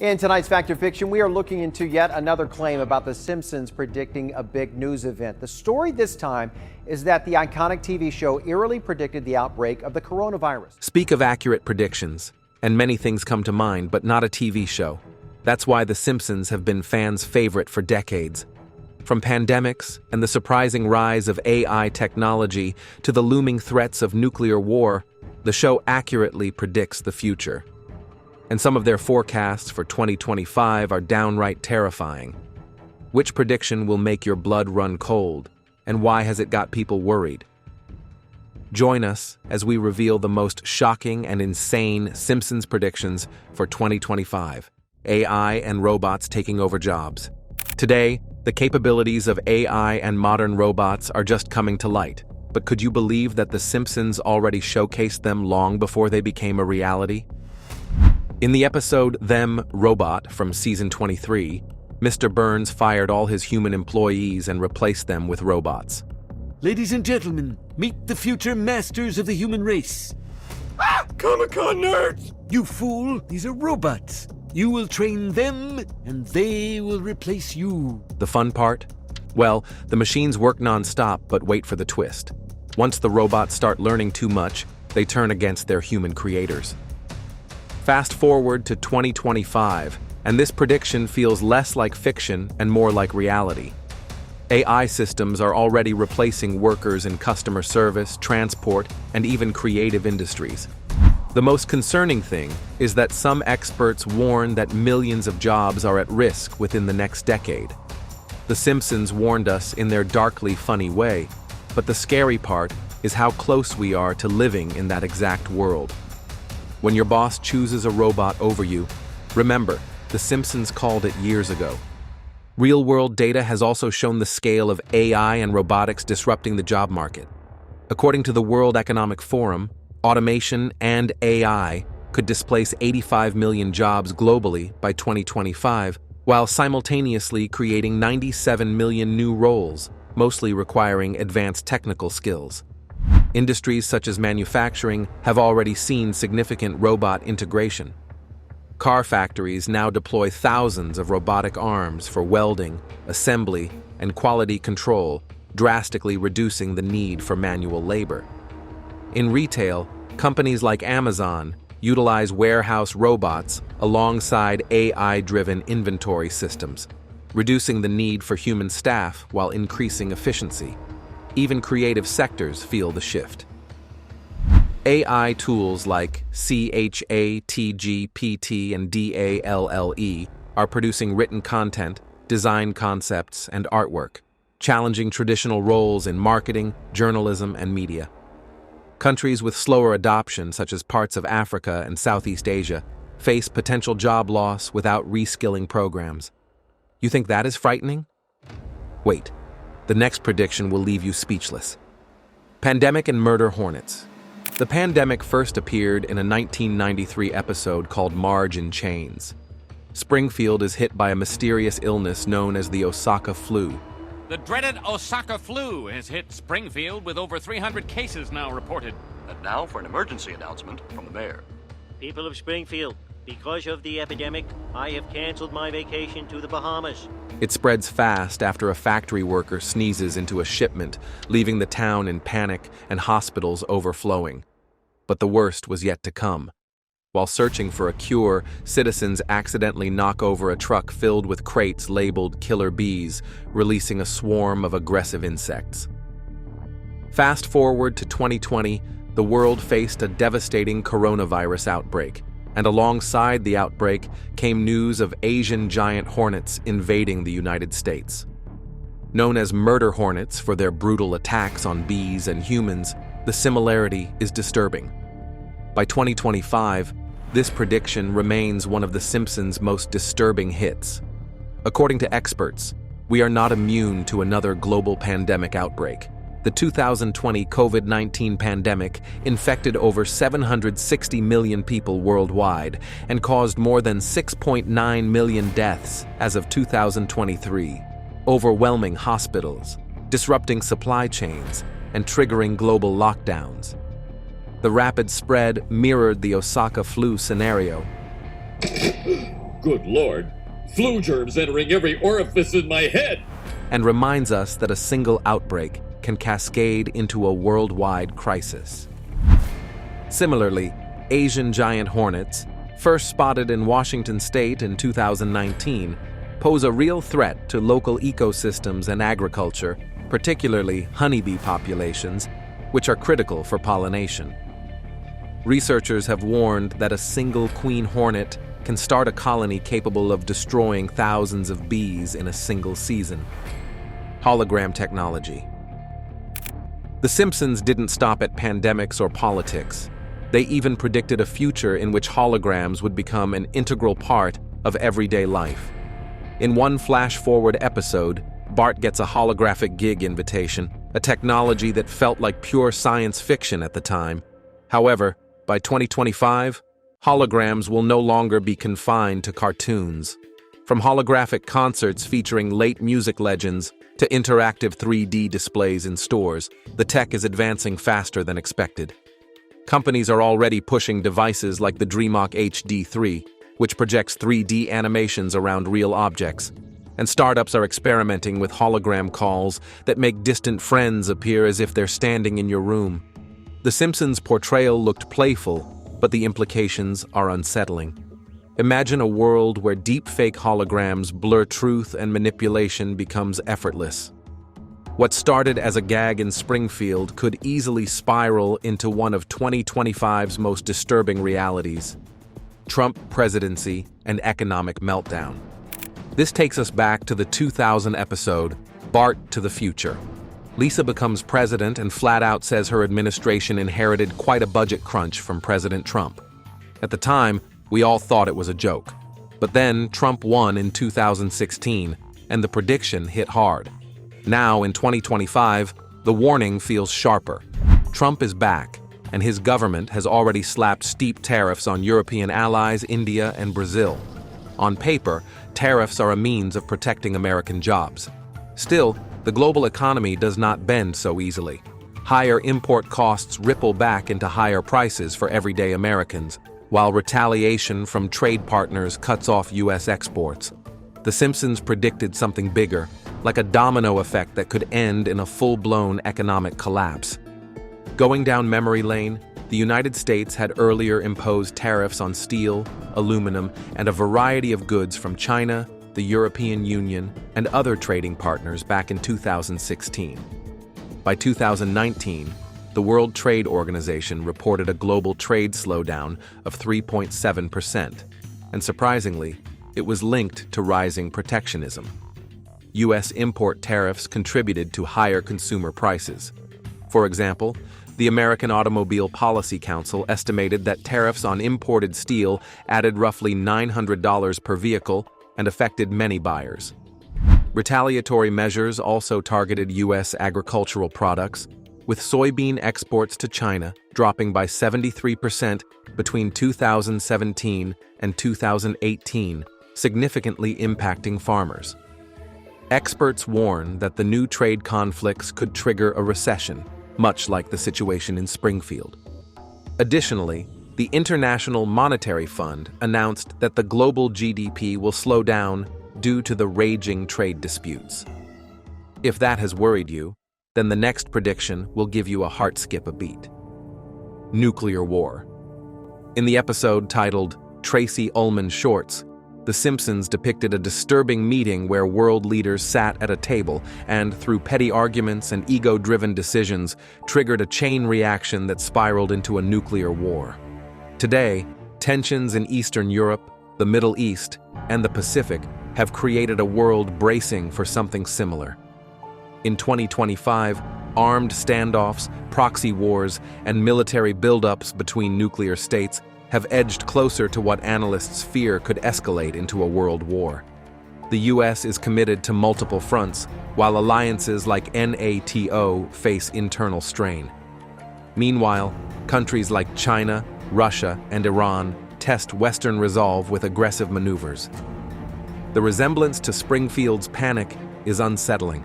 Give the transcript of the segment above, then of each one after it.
In tonight's Fact or Fiction, we are looking into yet another claim about The Simpsons predicting a big news event. The story this time is that the iconic TV show eerily predicted the outbreak of the coronavirus. Speak of accurate predictions, and many things come to mind, but not a TV show. That's why The Simpsons have been fans' favorite for decades. From pandemics and the surprising rise of AI technology to the looming threats of nuclear war, the show accurately predicts the future. And some of their forecasts for 2025 are downright terrifying. Which prediction will make your blood run cold, and why has it got people worried? Join us as we reveal the most shocking and insane Simpsons predictions for 2025. AI and robots taking over jobs. Today, the capabilities of AI and modern robots are just coming to light. But could you believe that The Simpsons already showcased them long before they became a reality? In the episode Them, Robot from season 23, Mr. Burns fired all his human employees and replaced them with robots. Ladies and gentlemen, meet the future masters of the human race. Comic-Con nerds! You fool, these are robots. You will train them, and they will replace you. The fun part? Well, the machines work non-stop, but wait for the twist. Once the robots start learning too much, they turn against their human creators. Fast forward to 2025, and this prediction feels less like fiction and more like reality. AI systems are already replacing workers in customer service, transport, and even creative industries. The most concerning thing is that some experts warn that millions of jobs are at risk within the next decade. The Simpsons warned us in their darkly funny way, but the scary part is how close we are to living in that exact world. When your boss chooses a robot over you, remember, The Simpsons called it years ago. Real-world data has also shown the scale of AI and robotics disrupting the job market. According to the World Economic Forum, automation and AI could displace 85 million jobs globally by 2025, while simultaneously creating 97 million new roles, mostly requiring advanced technical skills. Industries such as manufacturing have already seen significant robot integration. Car factories now deploy thousands of robotic arms for welding, assembly, and quality control, drastically reducing the need for manual labor. In retail, companies like Amazon utilize warehouse robots alongside AI-driven inventory systems, reducing the need for human staff while increasing efficiency. Even creative sectors feel the shift. AI tools like ChatGPT and DALL-E are producing written content, design concepts, and artwork, challenging traditional roles in marketing, journalism, and media. Countries with slower adoption, such as parts of Africa and Southeast Asia, face potential job loss without reskilling programs. You think that is frightening? Wait. The next prediction will leave you speechless. Pandemic and murder hornets. The pandemic first appeared in a 1993 episode called Marge in Chains. Springfield is hit by a mysterious illness known as the Osaka flu. The dreaded Osaka flu has hit Springfield with over 300 cases now reported. And now for an emergency announcement from the mayor. People of Springfield, because of the epidemic, I have canceled my vacation to the Bahamas. It spreads fast after a factory worker sneezes into a shipment, leaving the town in panic and hospitals overflowing. But the worst was yet to come. While searching for a cure, citizens accidentally knock over a truck filled with crates labeled killer bees, releasing a swarm of aggressive insects. Fast forward to 2020, the world faced a devastating coronavirus outbreak. And alongside the outbreak came news of Asian giant hornets invading the United States. Known as murder hornets for their brutal attacks on bees and humans, the similarity is disturbing. By 2025, this prediction remains one of The Simpsons' most disturbing hits. According to experts, we are not immune to another global pandemic outbreak. The 2020 COVID-19 pandemic infected over 760 million people worldwide and caused more than 6.9 million deaths as of 2023, overwhelming hospitals, disrupting supply chains, and triggering global lockdowns. The rapid spread mirrored the Osaka flu scenario. Good Lord, flu germs entering every orifice in my head! And reminds us that a single outbreak can cascade into a worldwide crisis. Similarly, Asian giant hornets, first spotted in Washington state in 2019, pose a real threat to local ecosystems and agriculture, particularly honeybee populations, which are critical for pollination. Researchers have warned that a single queen hornet can start a colony capable of destroying thousands of bees in a single season. Hologram technology. The Simpsons didn't stop at pandemics or politics. They even predicted a future in which holograms would become an integral part of everyday life. In one flash-forward episode, Bart gets a holographic gig invitation, a technology that felt like pure science fiction at the time. However, by 2025, holograms will no longer be confined to cartoons. From holographic concerts featuring late music legends to interactive 3D displays in stores, the tech is advancing faster than expected. Companies are already pushing devices like the DreamWalk HD3, which projects 3D animations around real objects. And startups are experimenting with hologram calls that make distant friends appear as if they're standing in your room. The Simpsons' portrayal looked playful, but the implications are unsettling. Imagine a world where deepfake holograms blur truth and manipulation becomes effortless. What started as a gag in Springfield could easily spiral into one of 2025's most disturbing realities: Trump presidency and economic meltdown. This takes us back to the 2000 episode, Bart to the Future. Lisa becomes president and flat out says her administration inherited quite a budget crunch from President Trump. At the time, we all thought it was a joke. But then Trump won in 2016, and the prediction hit hard. Now, in 2025, the warning feels sharper. Trump is back, and his government has already slapped steep tariffs on European allies, India, and Brazil. On paper, tariffs are a means of protecting American jobs. Still, the global economy does not bend so easily. Higher import costs ripple back into higher prices for everyday Americans, while retaliation from trade partners cuts off U.S. exports. The Simpsons predicted something bigger, like a domino effect that could end in a full-blown economic collapse. Going down memory lane, the United States had earlier imposed tariffs on steel, aluminum, and a variety of goods from China, the European Union, and other trading partners back in 2016. By 2019, the World Trade Organization reported a global trade slowdown of 3.7%, and surprisingly, it was linked to rising protectionism. U.S. import tariffs contributed to higher consumer prices. For example, the American Automobile Policy Council estimated that tariffs on imported steel added roughly $900 per vehicle and affected many buyers. Retaliatory measures also targeted U.S. agricultural products, with soybean exports to China dropping by 73% between 2017 and 2018, significantly impacting farmers. Experts warn that the new trade conflicts could trigger a recession, much like the situation in Springfield. Additionally, the International Monetary Fund announced that the global GDP will slow down due to the raging trade disputes. If that has worried you, then the next prediction will give you a heart skip a beat. Nuclear war. In the episode titled Tracy Ullman Shorts, The Simpsons depicted a disturbing meeting where world leaders sat at a table and, through petty arguments and ego-driven decisions, triggered a chain reaction that spiraled into a nuclear war. Today, tensions in Eastern Europe, the Middle East, and the Pacific have created a world bracing for something similar. In 2025, armed standoffs, proxy wars, and military buildups between nuclear states have edged closer to what analysts fear could escalate into a world war. The U.S. is committed to multiple fronts, while alliances like NATO face internal strain. Meanwhile, countries like China, Russia, and Iran test Western resolve with aggressive maneuvers. The resemblance to Springfield's panic is unsettling.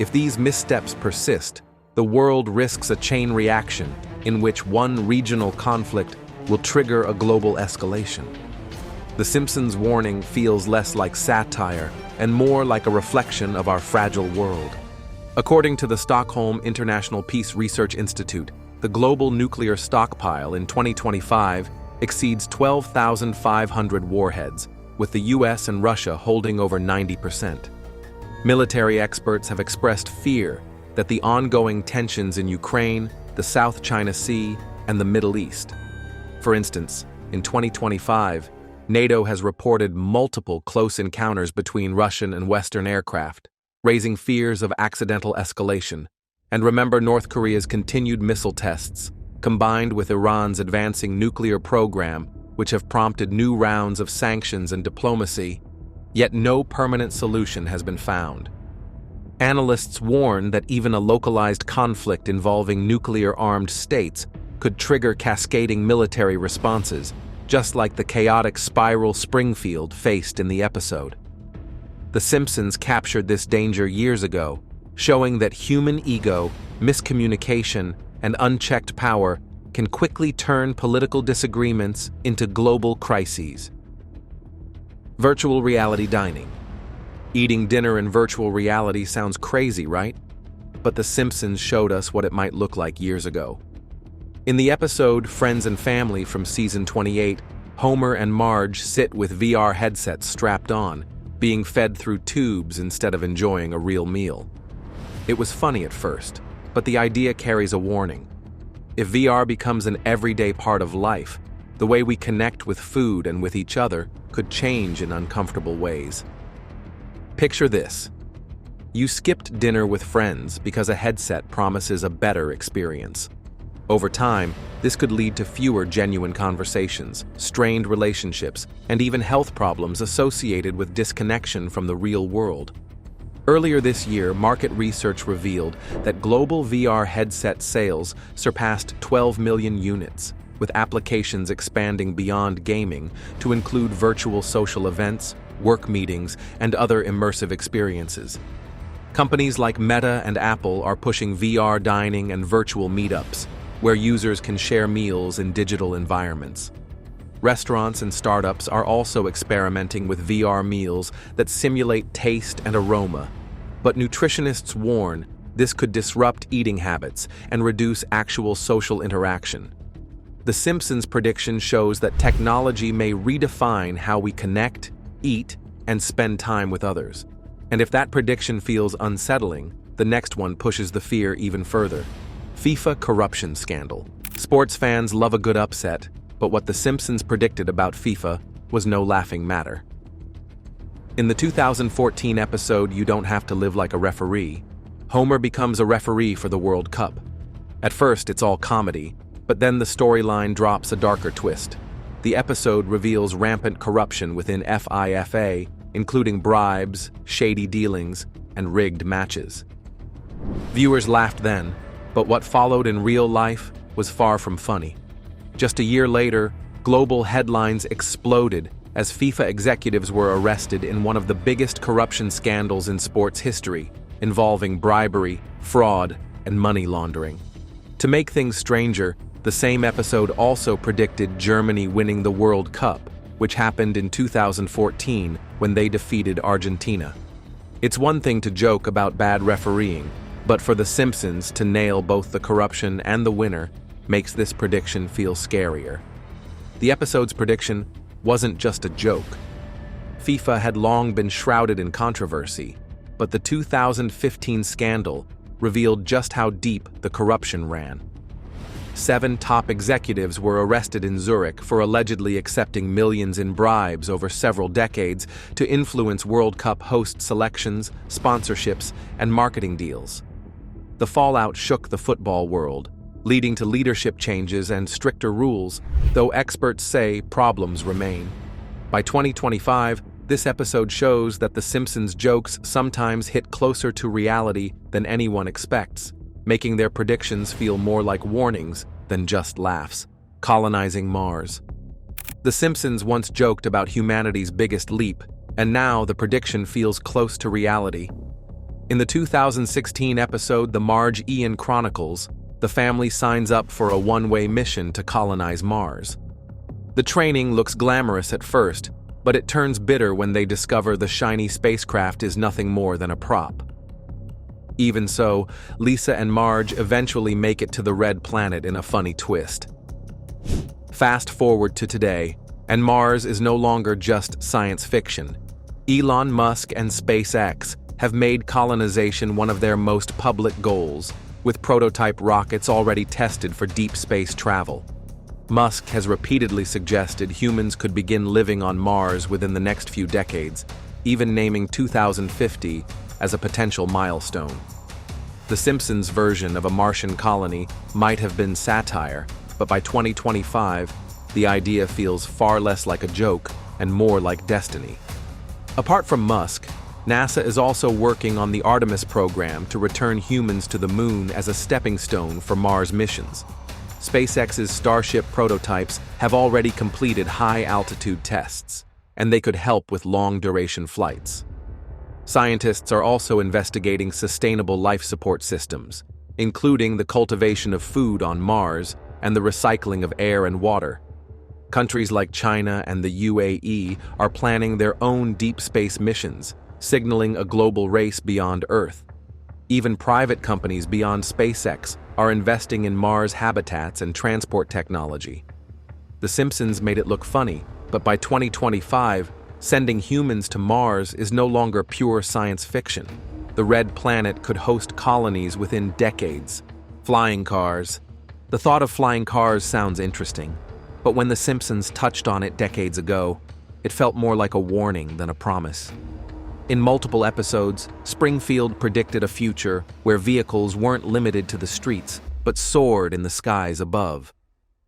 If these missteps persist, the world risks a chain reaction in which one regional conflict will trigger a global escalation. The Simpsons warning feels less like satire and more like a reflection of our fragile world. According to the Stockholm International Peace Research Institute, the global nuclear stockpile in 2025 exceeds 12,500 warheads, with the US and Russia holding over 90%. Military experts have expressed fear that the ongoing tensions in Ukraine, the South China Sea, and the Middle East. For instance, in 2025, NATO has reported multiple close encounters between Russian and Western aircraft, raising fears of accidental escalation. And remember North Korea's continued missile tests, combined with Iran's advancing nuclear program, which have prompted new rounds of sanctions and diplomacy, yet no permanent solution has been found. Analysts warn that even a localized conflict involving nuclear-armed states could trigger cascading military responses, just like the chaotic spiral Springfield faced in the episode. The Simpsons captured this danger years ago, showing that human ego, miscommunication, and unchecked power can quickly turn political disagreements into global crises. Virtual reality dining. Eating dinner in virtual reality sounds crazy, right? But The Simpsons showed us what it might look like years ago. In the episode Friends and Family from season 28, Homer and Marge sit with VR headsets strapped on, being fed through tubes instead of enjoying a real meal. It was funny at first, but the idea carries a warning. If VR becomes an everyday part of life, the way we connect with food and with each other could change in uncomfortable ways. Picture this. You skipped dinner with friends because a headset promises a better experience. Over time, this could lead to fewer genuine conversations, strained relationships, and even health problems associated with disconnection from the real world. Earlier this year, market research revealed that global VR headset sales surpassed 12 million units, with applications expanding beyond gaming to include virtual social events, work meetings, and other immersive experiences. Companies like Meta and Apple are pushing VR dining and virtual meetups, where users can share meals in digital environments. Restaurants and startups are also experimenting with VR meals that simulate taste and aroma, but nutritionists warn this could disrupt eating habits and reduce actual social interaction. The Simpsons prediction shows that technology may redefine how we connect, eat, and spend time with others. And if that prediction feels unsettling, the next one pushes the fear even further. FIFA corruption scandal. Sports fans love a good upset, but what The Simpsons predicted about FIFA was no laughing matter. In the 2014 episode You Don't Have to Live Like a Referee, Homer becomes a referee for the World Cup. At first, it's all comedy, but then the storyline drops a darker twist. The episode reveals rampant corruption within FIFA, including bribes, shady dealings, and rigged matches. Viewers laughed then, but what followed in real life was far from funny. Just a year later, global headlines exploded as FIFA executives were arrested in one of the biggest corruption scandals in sports history, involving bribery, fraud, and money laundering. To make things stranger, the same episode also predicted Germany winning the World Cup, which happened in 2014 when they defeated Argentina. It's one thing to joke about bad refereeing, but for The Simpsons to nail both the corruption and the winner makes this prediction feel scarier. The episode's prediction wasn't just a joke. FIFA had long been shrouded in controversy, but the 2015 scandal revealed just how deep the corruption ran. 7 top executives were arrested in Zurich for allegedly accepting millions in bribes over several decades to influence World Cup host selections, sponsorships, and marketing deals. The fallout shook the football world, leading to leadership changes and stricter rules, though experts say problems remain. By 2025, this episode shows that The Simpsons jokes sometimes hit closer to reality than anyone expects, making their predictions feel more like warnings than just laughs. Colonizing Mars. The Simpsons once joked about humanity's biggest leap, and now the prediction feels close to reality. In the 2016 episode The Marge Ian Chronicles, the family signs up for a one-way mission to colonize Mars. The training looks glamorous at first, but it turns bitter when they discover the shiny spacecraft is nothing more than a prop. Even so, Lisa and Marge eventually make it to the red planet in a funny twist. Fast forward to today, and Mars is no longer just science fiction. Elon Musk and SpaceX have made colonization one of their most public goals, with prototype rockets already tested for deep space travel. Musk has repeatedly suggested humans could begin living on Mars within the next few decades, even naming 2050 as a potential milestone. The Simpsons version of a Martian colony might have been satire, but by 2025, the idea feels far less like a joke and more like destiny. Apart from Musk, NASA is also working on the Artemis program to return humans to the moon as a stepping stone for Mars missions. SpaceX's Starship prototypes have already completed high-altitude tests, and they could help with long-duration flights. Scientists are also investigating sustainable life support systems, including the cultivation of food on Mars and the recycling of air and water. Countries like China and the UAE are planning their own deep space missions, signaling a global race beyond Earth. Even private companies beyond SpaceX are investing in Mars habitats and transport technology. The Simpsons made it look funny, but by 2025, sending humans to Mars is no longer pure science fiction. The red planet could host colonies within decades. Flying cars. The thought of flying cars sounds interesting, but when The Simpsons touched on it decades ago, it felt more like a warning than a promise. In multiple episodes, Springfield predicted a future where vehicles weren't limited to the streets, but soared in the skies above.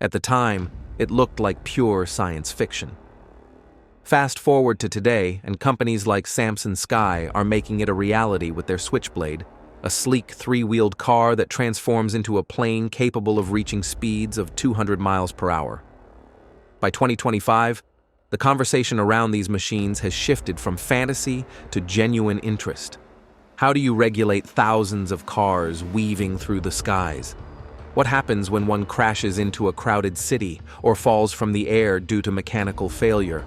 At the time, it looked like pure science fiction. Fast forward to today, and companies like Samsung Sky are making it a reality with their Switchblade, a sleek three-wheeled car that transforms into a plane capable of reaching speeds of 200 miles per hour. By 2025, the conversation around these machines has shifted from fantasy to genuine interest. How do you regulate thousands of cars weaving through the skies? What happens when one crashes into a crowded city or falls from the air due to mechanical failure?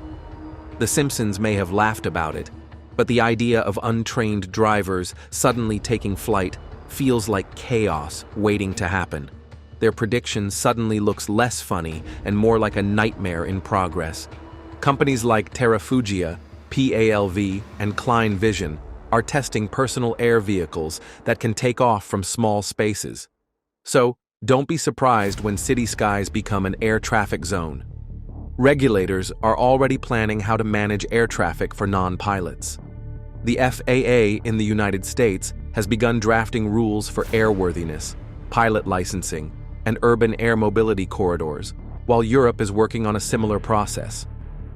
The Simpsons may have laughed about it, but the idea of untrained drivers suddenly taking flight feels like chaos waiting to happen. Their prediction suddenly looks less funny and more like a nightmare in progress. Companies like Terrafugia, PALV, and Klein Vision are testing personal air vehicles that can take off from small spaces. So, don't be surprised when city skies become an air traffic zone. Regulators are already planning how to manage air traffic for non-pilots. The FAA in the United States has begun drafting rules for airworthiness, pilot licensing, and urban air mobility corridors, while Europe is working on a similar process.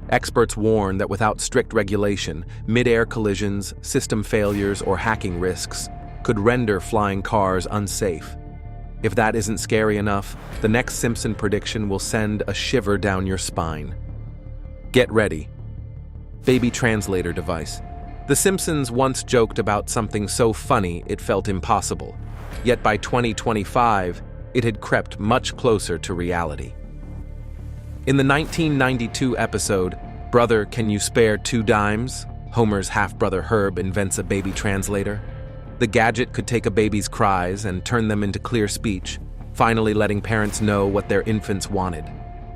Experts warn that without strict regulation, mid-air collisions, system failures, or hacking risks could render flying cars unsafe. If that isn't scary enough, the next Simpson prediction will send a shiver down your spine. Get ready. Baby translator device. The Simpsons once joked about something so funny it felt impossible. Yet by 2025, it had crept much closer to reality. In the 1992 episode, Brother, Can You Spare 2 Dimes? Homer's half-brother Herb invents a baby translator. The gadget could take a baby's cries and turn them into clear speech, finally letting parents know what their infants wanted.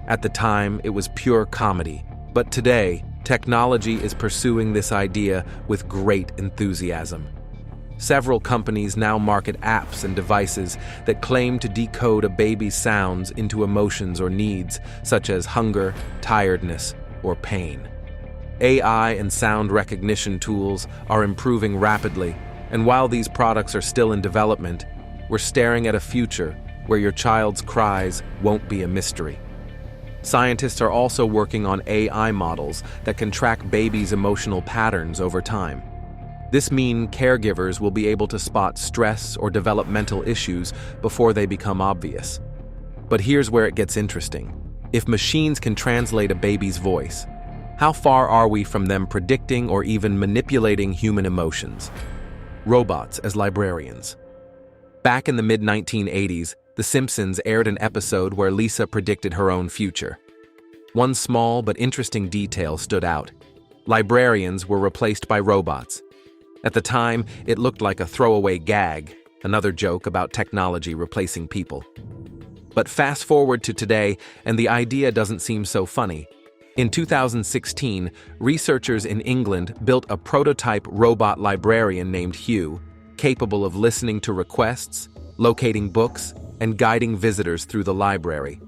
At the time, it was pure comedy, but today, technology is pursuing this idea with great enthusiasm. Several companies now market apps and devices that claim to decode a baby's sounds into emotions or needs, such as hunger, tiredness, or pain. AI and sound recognition tools are improving rapidly, and while these products are still in development, we're staring at a future where your child's cries won't be a mystery. Scientists are also working on AI models that can track babies' emotional patterns over time. This means caregivers will be able to spot stress or developmental issues before they become obvious. But here's where it gets interesting. If machines can translate a baby's voice, how far are we from them predicting or even manipulating human emotions? Robots as librarians. Back in the mid-1980s, The Simpsons aired an episode where Lisa predicted her own future. One small but interesting detail stood out. Librarians were replaced by robots. At the time, it looked like a throwaway gag, another joke about technology replacing people. But fast forward to today, and the idea doesn't seem so funny. In 2016, researchers in England built a prototype robot librarian named Hugh, capable of listening to requests, locating books, and guiding visitors through the library.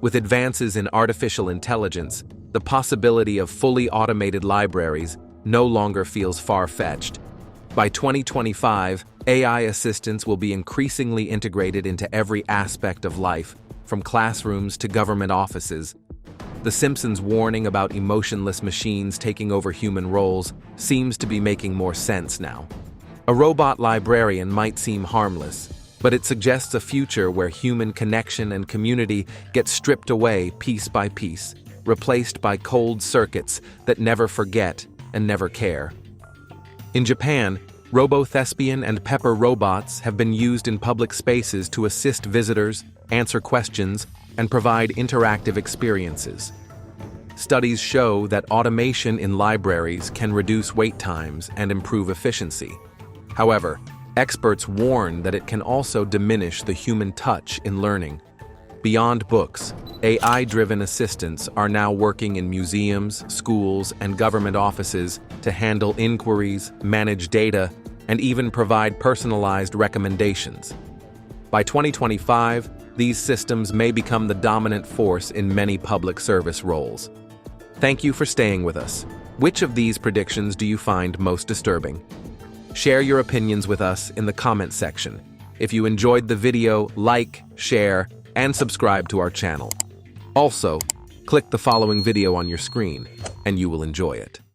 With advances in artificial intelligence, the possibility of fully automated libraries no longer feels far-fetched. By 2025, AI assistants will be increasingly integrated into every aspect of life, from classrooms to government offices. The Simpsons' warning about emotionless machines taking over human roles seems to be making more sense now. A robot librarian might seem harmless, but it suggests a future where human connection and community get stripped away piece by piece, replaced by cold circuits that never forget and never care. In Japan, Robo-Thespian and Pepper robots have been used in public spaces to assist visitors, answer questions, and provide interactive experiences. Studies show that automation in libraries can reduce wait times and improve efficiency. However, experts warn that it can also diminish the human touch in learning. Beyond books, AI-driven assistants are now working in museums, schools, and government offices to handle inquiries, manage data, and even provide personalized recommendations. By 2025, these systems may become the dominant force in many public service roles. Thank you for staying with us. Which of these predictions do you find most disturbing? Share your opinions with us in the comment section. If you enjoyed the video, like, share, and subscribe to our channel. Also, click the following video on your screen, and you will enjoy it.